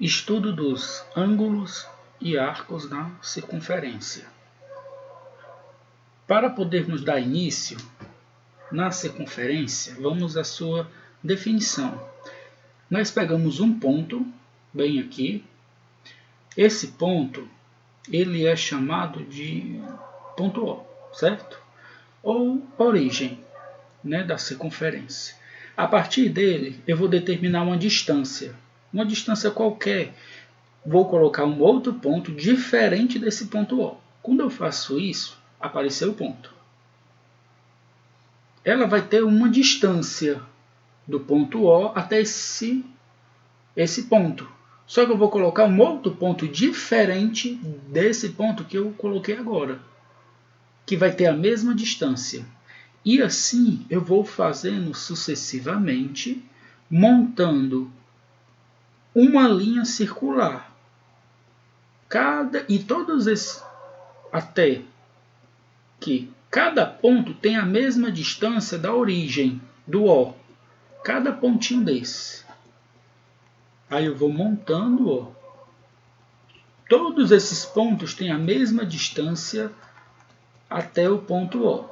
Estudo dos ângulos e arcos na circunferência. Para podermos dar início na circunferência, vamos à sua definição. Nós pegamos um ponto, bem aqui. Esse ponto, ele é chamado de ponto O, certo? Ou origem, da circunferência. A partir dele, eu vou determinar uma distância qualquer. Vou colocar um outro ponto diferente desse ponto O. Quando eu faço isso, apareceu o ponto. Ela vai ter uma distância do ponto O até esse ponto. Só que eu vou colocar um outro ponto diferente desse ponto que eu coloquei agora, que vai ter a mesma distância. E assim eu vou fazendo sucessivamente, montando uma linha circular. Até que cada ponto tem a mesma distância da origem do O. Cada pontinho desse. Aí eu vou montando O. Todos esses pontos têm a mesma distância até o ponto O.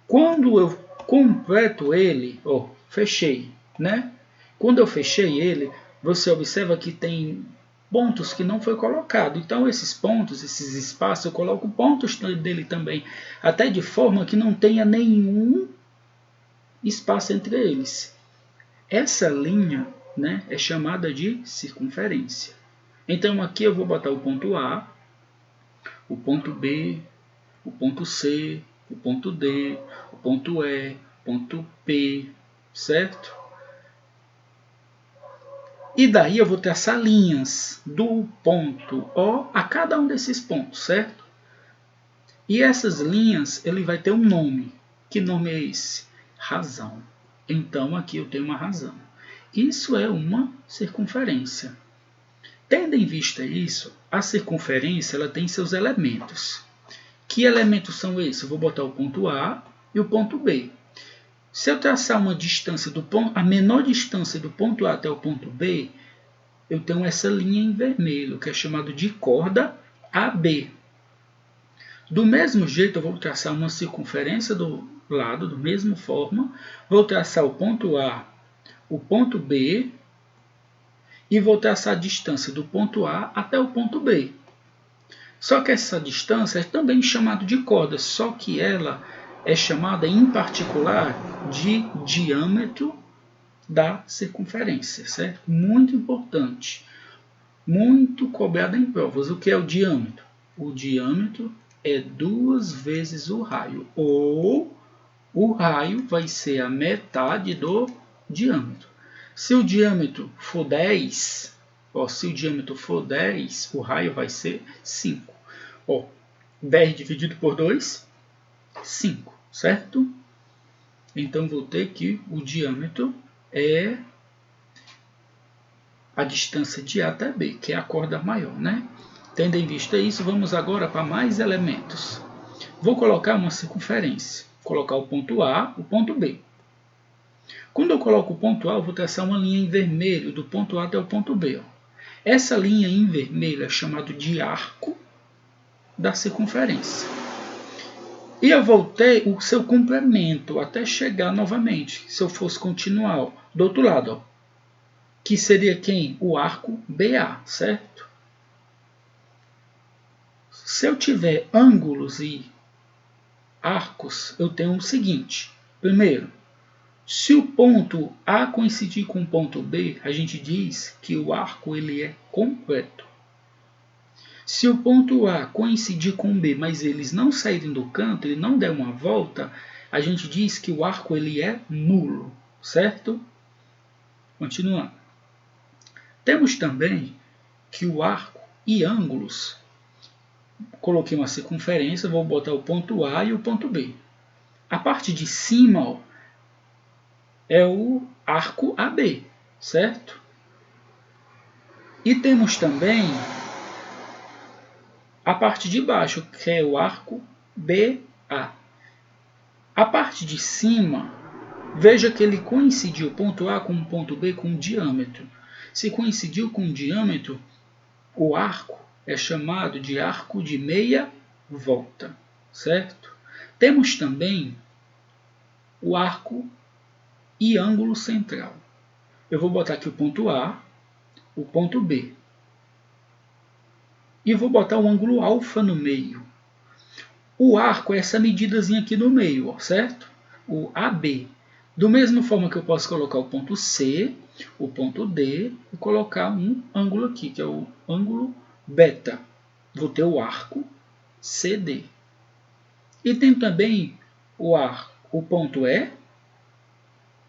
Quando eu completo ele, fechei, Quando eu fechei ele, você observa que tem pontos que não foi colocado. Então esses pontos, esses espaços, eu coloco pontos dele também, até de forma que não tenha nenhum espaço entre eles. Essa linha, é chamada de circunferência. Então aqui eu vou botar o ponto A, o ponto B, o ponto C, o ponto D, o ponto E, o ponto P, certo? E daí eu vou traçar linhas do ponto O a cada um desses pontos, certo? E essas linhas, ele vai ter um nome. Que nome é esse? Razão. Então aqui eu tenho uma razão. Isso é uma circunferência. Tendo em vista isso, a circunferência ela tem seus elementos. Que elementos são esses? Eu vou botar o ponto A e o ponto B. Se eu traçar uma distância a menor distância do ponto A até o ponto B, eu tenho essa linha em vermelho, que é chamada de corda AB. Do mesmo jeito, eu vou traçar uma circunferência do lado, da mesma forma, vou traçar o ponto A, o ponto B, e vou traçar a distância do ponto A até o ponto B. Só que essa distância é também chamada de corda, só que ela é chamada em particular de diâmetro da circunferência, certo? Muito importante, muito cobrado em provas. O que é o diâmetro? O diâmetro é 2 vezes o raio, ou o raio vai ser a metade do diâmetro. Se o diâmetro for 10, o raio vai ser 5. 10 dividido por 2, 5, certo? Então vou ter que o diâmetro é a distância de A até B, que é a corda maior, Tendo em vista isso, vamos agora para mais elementos. Vou colocar uma circunferência, colocar o ponto A, o ponto B. Quando eu coloco o ponto A, eu vou traçar uma linha em vermelho do ponto A até o ponto B. Essa linha em vermelho é chamada de arco da circunferência. E eu voltei o seu complemento até chegar novamente, se eu fosse continuar do outro lado, que seria quem? O arco BA, certo? Se eu tiver ângulos e arcos, eu tenho o seguinte. Primeiro, se o ponto A coincidir com o ponto B, a gente diz que o arco ele é completo. Se o ponto A coincidir com o B, mas eles não saírem do canto, ele não der uma volta, a gente diz que o arco ele é nulo, certo? Continuando. Temos também que o arco e ângulos, coloquei uma circunferência, vou botar o ponto A e o ponto B. A parte de cima é o arco AB, certo? E temos também a parte de baixo, que é o arco BA. A parte de cima, veja que ele coincidiu o ponto A com o ponto B com o diâmetro. Se coincidiu com o diâmetro, o arco é chamado de arco de meia volta, certo? Temos também o arco e ângulo central. Eu vou botar aqui o ponto A, o ponto B. E vou botar o ângulo alfa no meio. O arco é essa medidazinha aqui no meio, ó, certo? O AB. Do mesma forma que eu posso colocar o ponto C, o ponto D, e colocar um ângulo aqui, que é o ângulo beta. Vou ter o arco CD. E tem também o ponto E,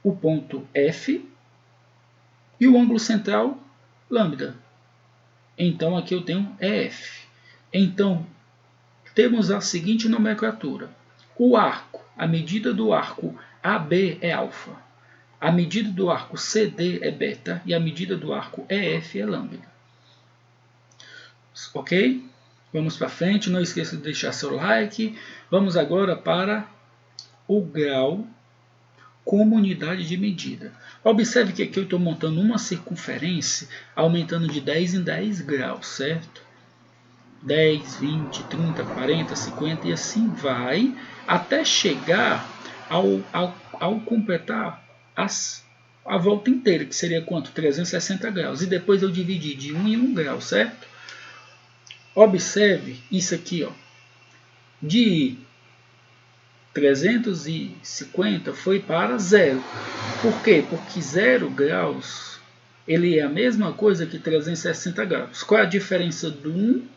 o ponto F e o ângulo central lambda. Então aqui eu tenho EF. Então temos a seguinte nomenclatura. O arco, a medida do arco AB é alfa. A medida do arco CD é beta e a medida do arco EF é lambda. Ok? Vamos para frente, não esqueça de deixar seu like. Vamos agora para o grau como unidade de medida. Observe que aqui eu estou montando uma circunferência aumentando de 10 em 10 graus, certo? 10, 20, 30, 40, 50 e assim vai até chegar ao completar a volta inteira, que seria quanto? 360 graus. E depois eu dividi de 1 em 1 grau, certo? Observe isso aqui, ó. De 350 foi para 0. Por quê? Porque 0 graus ele é a mesma coisa que 360 graus. Qual é a diferença do um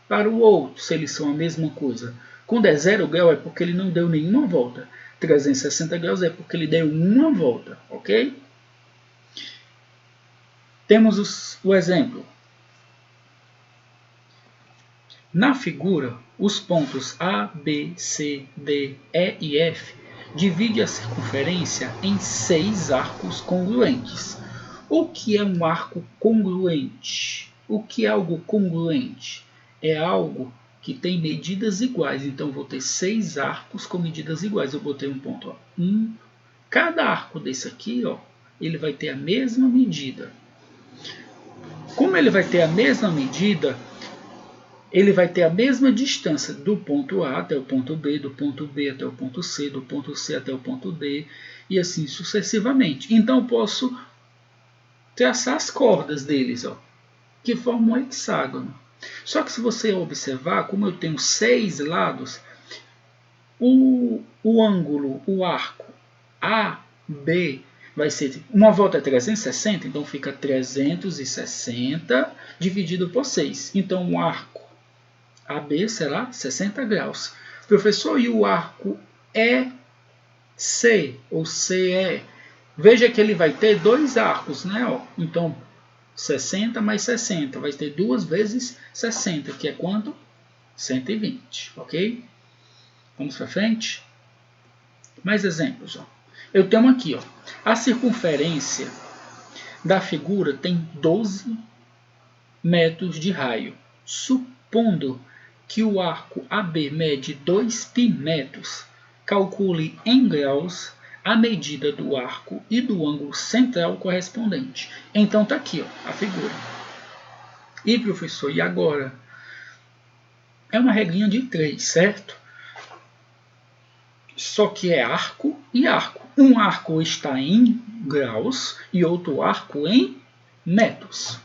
para o outro, se eles são a mesma coisa? Quando é 0 grau é porque ele não deu nenhuma volta. 360 graus é porque ele deu uma volta, ok? Temos o exemplo. Na figura, os pontos A, B, C, D, E e F dividem a circunferência em 6 arcos congruentes. O que é um arco congruente? O que é algo congruente? É algo que tem medidas iguais. Então, vou ter 6 arcos com medidas iguais. Eu botei um ponto. Ó. Cada arco desse aqui, ó, ele vai ter a mesma medida. Como ele vai ter a mesma medida, ele vai ter a mesma distância do ponto A até o ponto B, do ponto B até o ponto C, do ponto C até o ponto D, e assim sucessivamente. Então, eu posso traçar as cordas deles, ó, que formam um hexágono. Só que se você observar, como eu tenho 6 lados, o ângulo, o arco AB vai ser, uma volta é 360, então fica 360 dividido por 6. Então o arco AB será 60 graus. Professor, e o arco EC ou CE? Veja que ele vai ter 2 arcos, né? Então 60 mais 60, vai ter 2 vezes 60, que é quanto? 120, ok? Vamos para frente? Mais exemplos. Ó. Eu tenho aqui, ó, a circunferência da figura tem 12 metros de raio. Supondo que o arco AB mede 2π metros, calcule em graus a medida do arco e do ângulo central correspondente. Então está aqui, ó, a figura. E professor, e agora? É uma regrinha de 3, certo? Só que é arco e arco. Um arco está em graus e outro arco em metros.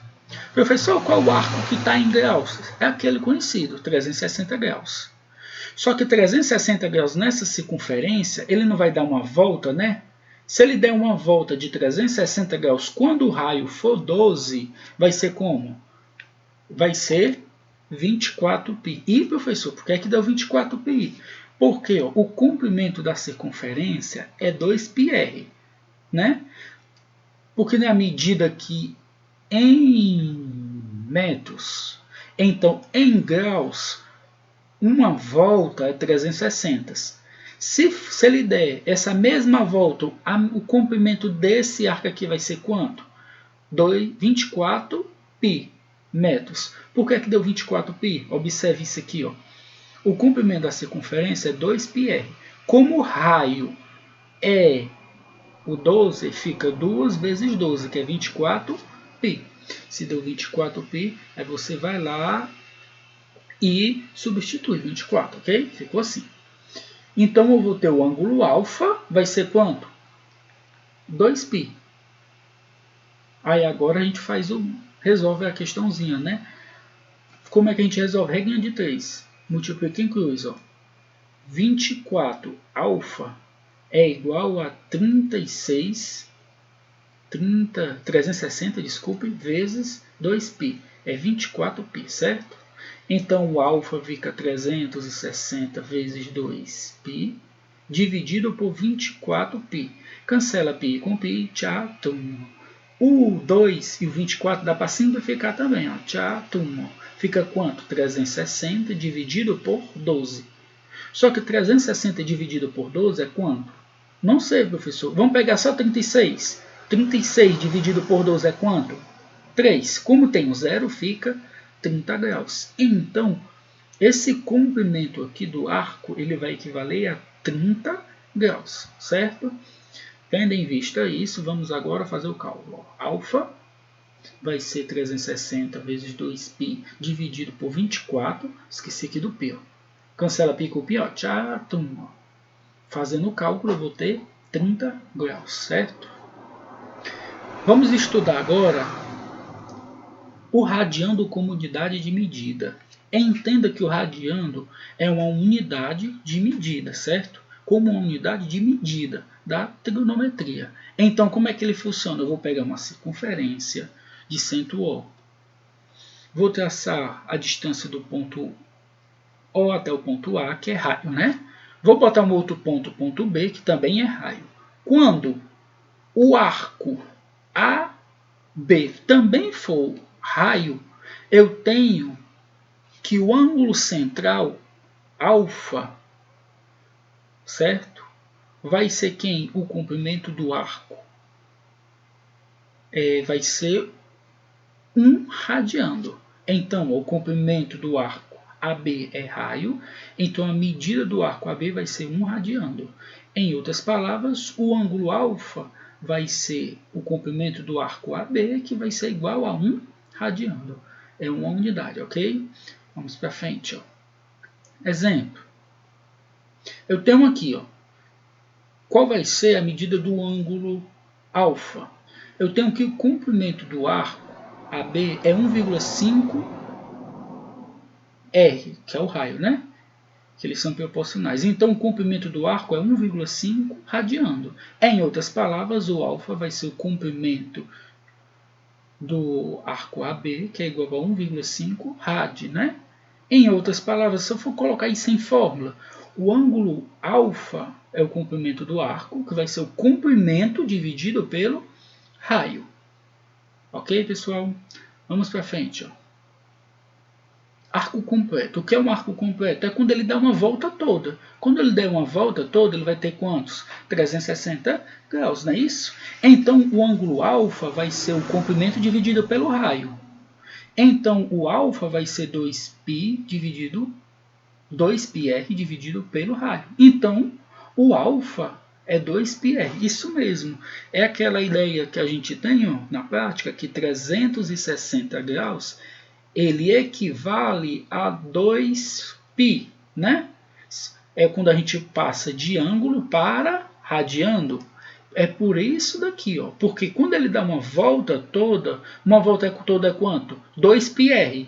Professor, qual o arco que está em graus? É aquele conhecido, 360 graus. Só que 360 graus nessa circunferência, ele não vai dar uma volta, né? Se ele der uma volta de 360 graus quando o raio for 12, vai ser como? Vai ser 24π. E, professor, por que é que deu 24π? Porque ó, o comprimento da circunferência é 2πr, né? Porque na medida que em metros, então em graus, uma volta é 360. Se ele der essa mesma volta, o comprimento desse arco aqui vai ser quanto? 24π metros. Por que deu 24π? Observe isso aqui, ó. O comprimento da circunferência é 2πr. Como o raio é o 12, fica 2 vezes 12, que é 24π. Se deu 24π, aí você vai lá e substitui 24, ok? Ficou assim. Então eu vou ter o ângulo alfa, vai ser quanto? 2π. Aí agora a gente resolve a questãozinha, né? Como é que a gente resolve? Regrinha de 3. Multiplica em cruz, ó. 24 alfa é igual a 360, desculpe, vezes 2π. É 24π, certo? Então o alfa fica 360 vezes 2π, dividido por 24π. Cancela π com π, tchau. O 2 e o 24 dá para simplificar também, ó. Tchau. Fica quanto? 360 dividido por 12. Só que 360 dividido por 12 é quanto? Não sei, professor. Vamos pegar só 36. 36 dividido por 12 é quanto? 3. Como tem um zero, fica 30 graus. Então, esse comprimento aqui do arco ele vai equivaler a 30 graus, certo? Tendo em vista isso, vamos agora fazer o cálculo. Alfa vai ser 360 vezes 2π dividido por 24. Esqueci aqui do π. Cancela π com π, ó. Tchau. Fazendo o cálculo, eu vou ter 30 graus, certo? Vamos estudar agora o radiando como unidade de medida. Entenda que o radiando é uma unidade de medida, certo? Como uma unidade de medida da trigonometria. Então, como é que ele funciona? Eu vou pegar uma circunferência de centro O. Vou traçar a distância do ponto O até o ponto A, que é raio, né? Vou botar um outro ponto, ponto B, que também é raio. Quando o arco AB também for raio, eu tenho que o ângulo central, alfa, certo? Vai ser quem? O comprimento do arco. Vai ser 1 radiando. Então, o comprimento do arco AB é raio, então a medida do arco AB vai ser 1 radiando. Em outras palavras, o ângulo alfa vai ser o comprimento do arco AB, que vai ser igual a 1 radiando. É uma unidade, ok? Vamos para frente. Ó. Exemplo. Eu tenho aqui, ó, qual vai ser a medida do ângulo alfa? Eu tenho que o comprimento do arco AB é 1,5 R, que é o raio, né? Que eles são proporcionais. Então, o comprimento do arco é 1,5 radiando. Em outras palavras, o alfa vai ser o comprimento do arco AB, que é igual a 1,5 rad, né? Em outras palavras, se eu for colocar isso em fórmula, o ângulo alfa é o comprimento do arco, que vai ser o comprimento dividido pelo raio. Ok, pessoal? Vamos para frente, ó. Arco completo. O que é um arco completo? É quando ele dá uma volta toda. Quando ele der uma volta toda, ele vai ter quantos? 360 graus, não é isso? Então, o ângulo alfa vai ser o comprimento dividido pelo raio. Então, o alfa vai ser 2πr dividido pelo raio. Então, o alfa é 2πr. Isso mesmo. É aquela ideia que a gente tem ó, na prática, que 360 graus ele equivale a 2π, né? É quando a gente passa de ângulo para radiando. É por isso daqui, ó. Porque quando ele dá uma volta toda é quanto? 2πr.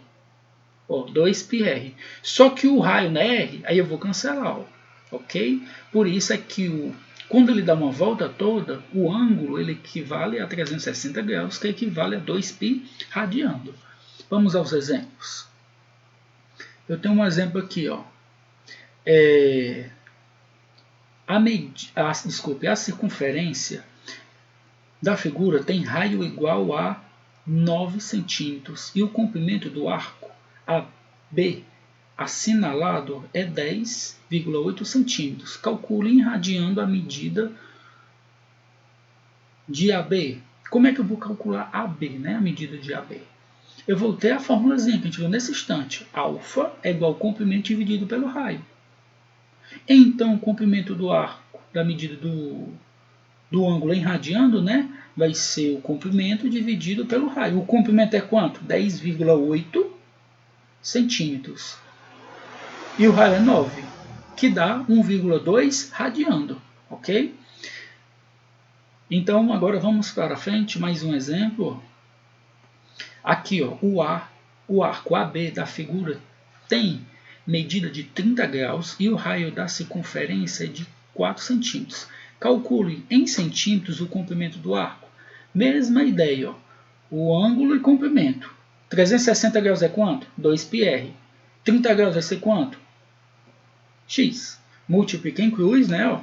Ó, 2πr. Só que o raio na R, aí eu vou cancelar, ó. Ok? Por isso é que quando ele dá uma volta toda, o ângulo ele equivale a 360 graus, que equivale a 2π radiando. Vamos aos exemplos. Eu tenho um exemplo aqui, ó. A circunferência da figura tem raio igual a 9 centímetros e o comprimento do arco AB assinalado é 10,8 centímetros. Calcule irradiando a medida de AB. Como é que eu vou calcular AB, né? A medida de AB? Eu vou ter a formulazinha que a gente viu nesse instante. Alfa é igual ao comprimento dividido pelo raio. Então, o comprimento do arco, da medida do ângulo em radiando, né, vai ser o comprimento dividido pelo raio. O comprimento é quanto? 10,8 centímetros. E o raio é 9, que dá 1,2 radiando, ok? Então, agora vamos para frente, mais um exemplo. Aqui, ó, o arco AB da figura tem medida de 30 graus e o raio da circunferência é de 4 centímetros. Calcule em centímetros o comprimento do arco. Mesma ideia, ó, o ângulo e comprimento. 360 graus é quanto? 2πr. 30 graus vai ser quanto? X. Multiplica em cruz, né? Ó.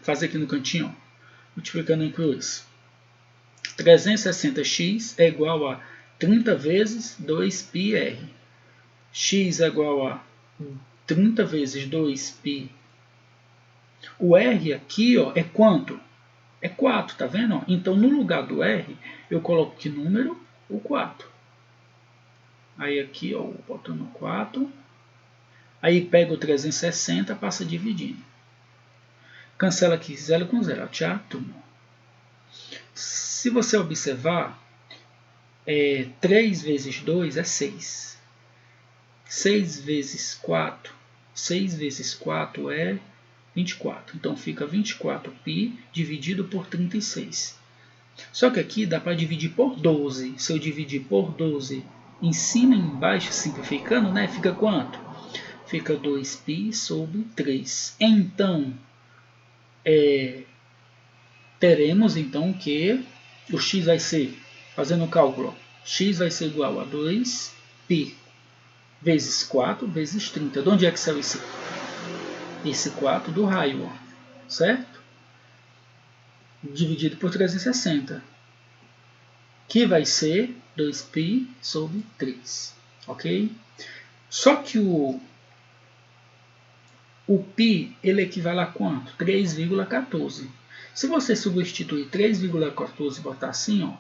Fazer aqui no cantinho, ó. Multiplicando em cruz. 360x é igual a 30 vezes 2πr. X é igual a 30 vezes 2π. O R aqui, ó, é quanto? É 4, tá vendo? Ó? Então, no lugar do R, eu coloco que número? O 4. Aí aqui, ó, boto no 4. Aí pego o 360, passa dividindo. Cancela aqui 0 com 0. Tchau. Se você observar, 3 vezes 2 é 6. 6 vezes 4. 6 vezes 4 é 24. Então fica 24π dividido por 36. Só que aqui dá para dividir por 12. Se eu dividir por 12 em cima e embaixo, simplificando, né, fica quanto? Fica 2π sobre 3. Então, teremos então que o x vai ser, fazendo o cálculo, x vai ser igual a 2π vezes 4 vezes 30. De onde é que saiu esse 4? Do raio, ó, certo? Dividido por 360, que vai ser 2π sobre 3, ok? Só que o π, ele equivale a quanto? 3,14. Se você substituir 3,14 e botar assim, ó,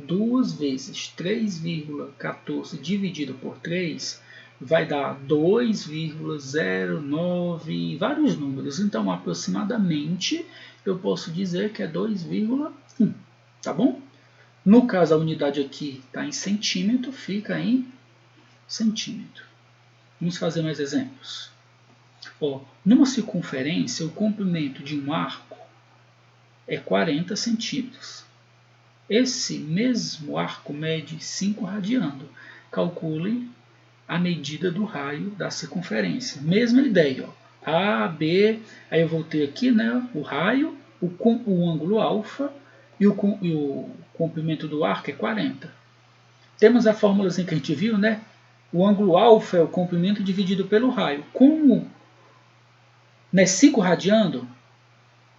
2 vezes 3,14 dividido por 3 vai dar 2,09, vários números. Então, aproximadamente, eu posso dizer que é 2,1, tá bom? No caso, a unidade aqui está em centímetro, fica em centímetro. Vamos fazer mais exemplos. Ó, numa circunferência, o comprimento de um arco é 40 centímetros. Esse mesmo arco mede 5 radiando. Calcule a medida do raio da circunferência. Mesma ideia, ó. A, B, aí eu vou ter aqui, né, o raio, o ângulo alfa e o comprimento do arco é 40. Temos a fórmula que a gente viu, né? O ângulo alfa é o comprimento dividido pelo raio. Como, né, 5 radiando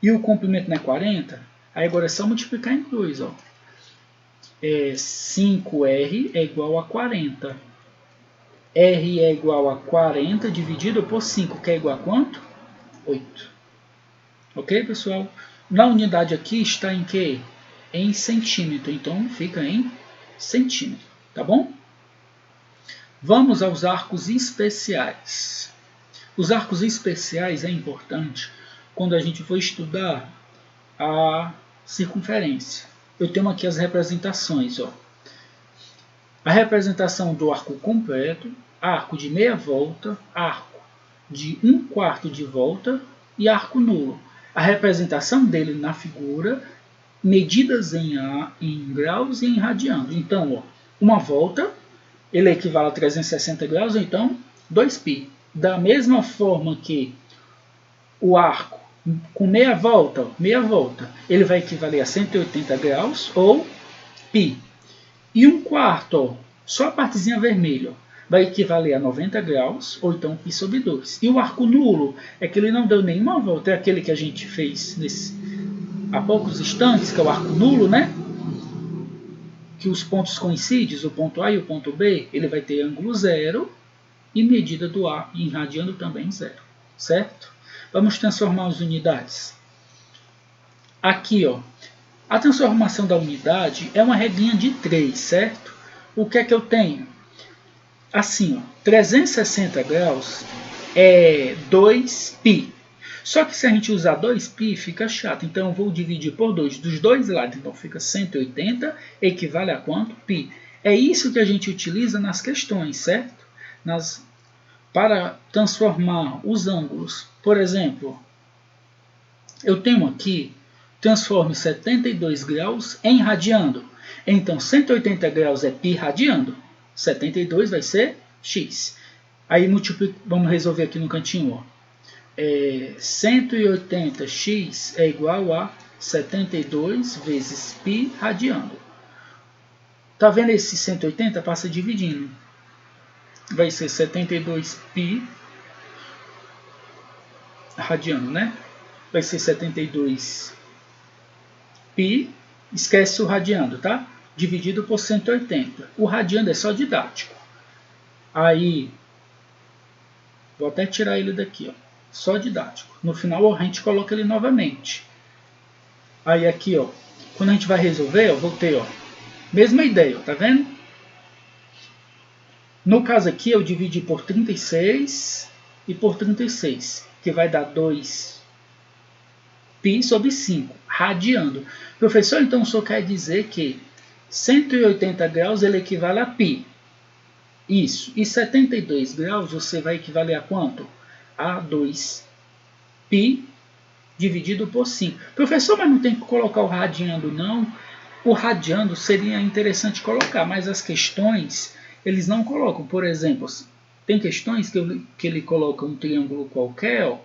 e o comprimento não é 40, aí agora é só multiplicar em cruz, ó. 5R é igual a 40. R é igual a 40 dividido por 5, que é igual a quanto? 8. Ok, pessoal? Na unidade aqui está em que? Em centímetro. Então, fica em centímetro. Tá bom? Vamos aos arcos especiais. Os arcos especiais é importante quando a gente for estudar a circunferência. Eu tenho aqui as representações, ó. A representação do arco completo, arco de meia volta, arco de 1/4 de volta e arco nulo. A representação dele na figura, medidas em graus e em radiando. Então, ó, uma volta, ele equivale a 360 graus, então 2π. Da mesma forma que o arco com meia volta, ele vai equivaler a 180 graus ou π. E 1/4, ó, só a partezinha vermelha, vai equivaler a 90 graus, ou então π sobre 2. E o arco nulo é que ele não deu nenhuma volta, é aquele que a gente fez há poucos instantes, que é o arco nulo, né? Que os pontos coincidem, o ponto A e o ponto B, ele vai ter ângulo 0 e medida do A em radiando também 0, certo? Vamos transformar as unidades. Aqui, ó, a transformação da unidade é uma regrinha de 3, certo? O que é que eu tenho? Assim, ó, 360 graus é 2π. Só que se a gente usar 2π, fica chato. Então eu vou dividir por 2 dos dois lados. Então fica 180 equivale a quanto? Π. É isso que a gente utiliza nas questões, certo? Para transformar os ângulos. Por exemplo, eu tenho aqui, transforme 72 graus em radiando. Então 180 graus é π radiando. 72 vai ser x. Aí vamos resolver aqui no cantinho. Ó. 180x é igual a 72 vezes π radiando. Tá vendo esse 180? Passa dividindo. Vai ser 72π radiando, né? Vai ser 72π, esquece o radiando, tá? Dividido por 180. O radiando é só didático. Aí, vou até tirar ele daqui, ó. Só didático. No final a gente coloca ele novamente. Aí aqui, ó, quando a gente vai resolver, ó, vou ter, ó, mesma ideia, ó, tá vendo? No caso aqui eu dividi por 36 e por 36, que vai dar 2π sobre 5, radiando. Professor, então o senhor quer dizer que 180 graus ele equivale a π. Isso. E 72 graus você vai equivaler a quanto? A 2π dividido por 5. Professor, mas não tem que colocar o radiando, não? O radiando seria interessante colocar, mas as questões eles não colocam. Por exemplo, tem questões que ele coloca um triângulo qualquer, ó,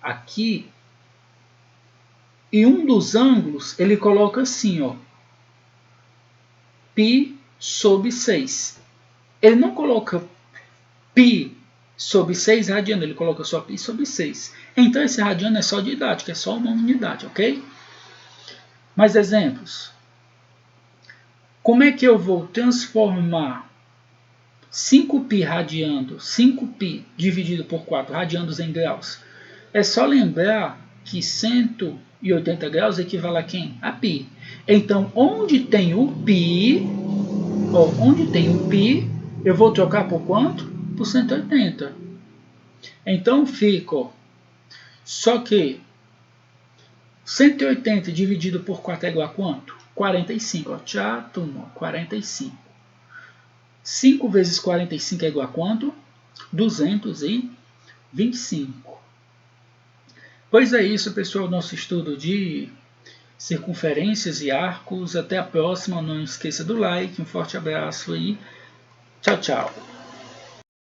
aqui, e um dos ângulos ele coloca assim, ó, π sobre 6. Ele não coloca π sobre 6 radiando, ele coloca só π sobre 6. Então esse radiando é só didático, é só uma unidade, ok? Mais exemplos. Como é que eu vou transformar 5π radiando, 5π dividido por 4 radiandos em graus? É só lembrar que 180 graus equivale a quem? A π. Então, onde tem o π, eu vou trocar por quanto? Por 180. Então, fica, ó, só que 180 dividido por 4 é igual a quanto? 45. Ó, tchau, turma, 45. 5 vezes 45 é igual a quanto? 225. Pois é isso, pessoal, nosso estudo de circunferências e arcos. Até a próxima, não esqueça do like, um forte abraço e tchau, tchau.